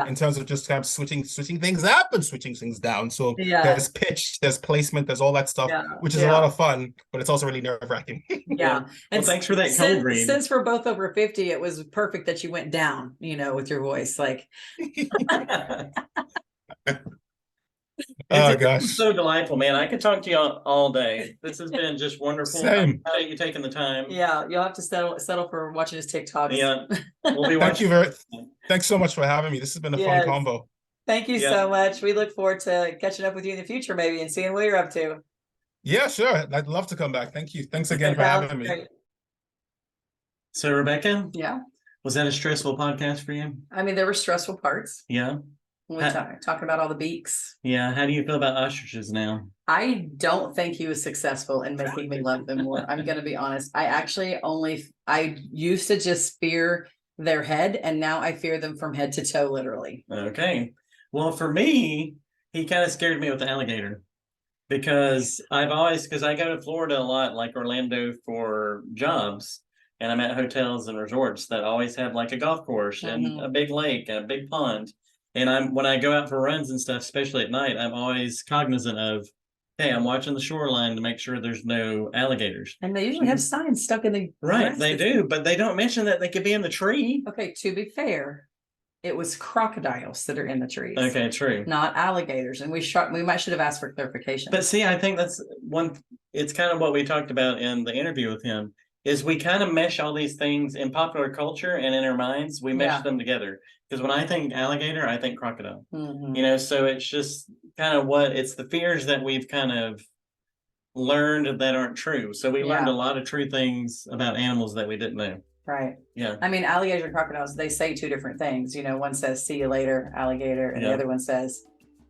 In terms of just kind of switching things up and switching things down. So Yeah. there's pitch, there's placement, there's all that stuff, Yeah. which is a lot of fun, but it's also really nerve-wracking. Yeah. Well, thanks for that cold read. Since we're both over 50, it was perfect that you went down, with your voice. Like, Oh It's gosh. so delightful, man. I could talk to you all day. This has been just wonderful. Same. I appreciate you taking the time. yeah, you'll have to settle for watching his TikToks. Yeah. We'll be Thank you watching. thanks so much for having me. This has been a Yes. fun combo. Thank you Yeah. so much. We look forward to catching up with you in the future, maybe, and seeing what you're up to. Yeah, sure. I'd love to come back. Thank you. Thanks again for Sounds having me. great. So, Rebecca, Yeah. Was that a stressful podcast for you? I mean, there were stressful parts. Yeah. When we talking about all the beaks. Yeah. How do you feel about ostriches now? I don't think he was successful in making me love them more. I'm going to be honest. I used to just fear their head, and now I fear them from head to toe, literally. Okay. Well, for me, he kind of scared me with the alligator because I go to Florida a lot, like Orlando, for jobs. And I'm at hotels and resorts that always have like a golf course and a big lake and a big pond. And when I go out for runs and stuff, especially at night, I'm always cognizant of, hey, I'm watching the shoreline to make sure there's no alligators. And they usually have signs stuck in the Right, they do, but they don't mention that they could be in the tree. Okay, to be fair, it was crocodiles that are in the trees. Okay, true. Not alligators. And we should have asked for clarification. But see, I think that's it's kind of what we talked about in the interview with him, is we kind of mesh all these things in popular culture and in our minds, we mesh them together. Because when I think alligator, I think crocodile. You know, so it's just kind of it's the fears that we've kind of learned that aren't true. So we learned a lot of true things about animals that we didn't know. Right. Yeah. I mean, alligators and crocodiles, they say two different things. You know, one says, see you later, alligator, and the other one says,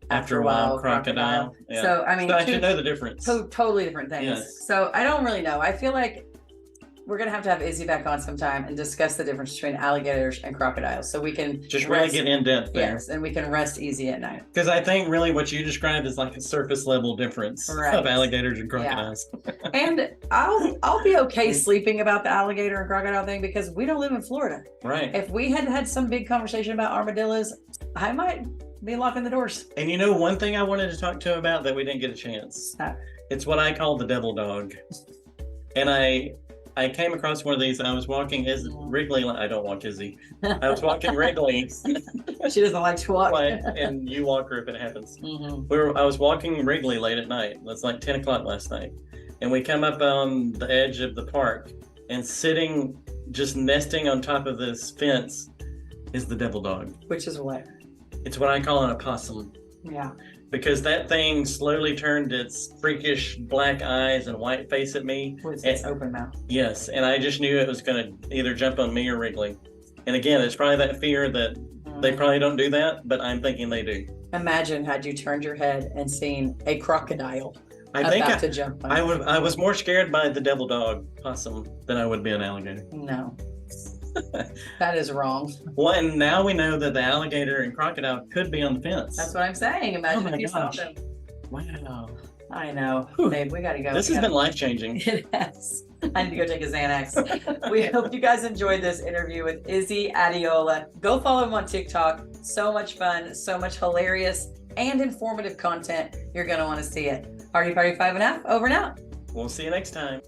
after a while, crocodile. Yeah. So, I mean, I should know the difference. Totally different things. Yes. So I don't really know. I feel like we're going to have Izzy back on sometime and discuss the difference between alligators and crocodiles, so we can just really get in depth there. Yes, and we can rest easy at night. Because I think really what you described is like a surface level difference of alligators and crocodiles. Yeah. And I'll be okay sleeping about the alligator and crocodile thing because we don't live in Florida. Right. If we had had some big conversation about armadillos, I might be locking the doors. And you know, one thing I wanted to talk to him about that we didn't get a chance. It's what I call the devil dog. And I came across one of these. I was walking Wrigley. I don't walk Izzy. I was walking Wrigley. She doesn't like to walk. And you walk her if it happens. I was walking Wrigley late at night. It's like 10 o'clock last night. And we come up on the edge of the park, and sitting, just nesting on top of this fence is the devil dog. Which is what? It's what I call an opossum. Yeah. Because that thing slowly turned its freakish black eyes and white face at me. With its open mouth. Yes, and I just knew it was going to either jump on me or Wrigley. And again, it's probably that fear that they probably don't do that, but I'm thinking they do. Imagine had you turned your head and seen a crocodile to jump on. I was more scared by the devil dog possum than I would be an alligator. No. That is wrong. Well, and now we know that the alligator and crocodile could be on the fence. That's what I'm saying. Imagine if you saw them. Wow. I know. Babe, we gotta go. This has been life-changing. It has. I need to go take a Xanax. We hope you guys enjoyed this interview with ISI ADEOLA. Go follow him on TikTok. So much fun, so much hilarious and informative content. You're gonna want to see it. Party 5 and out. Over and out. We'll see you next time.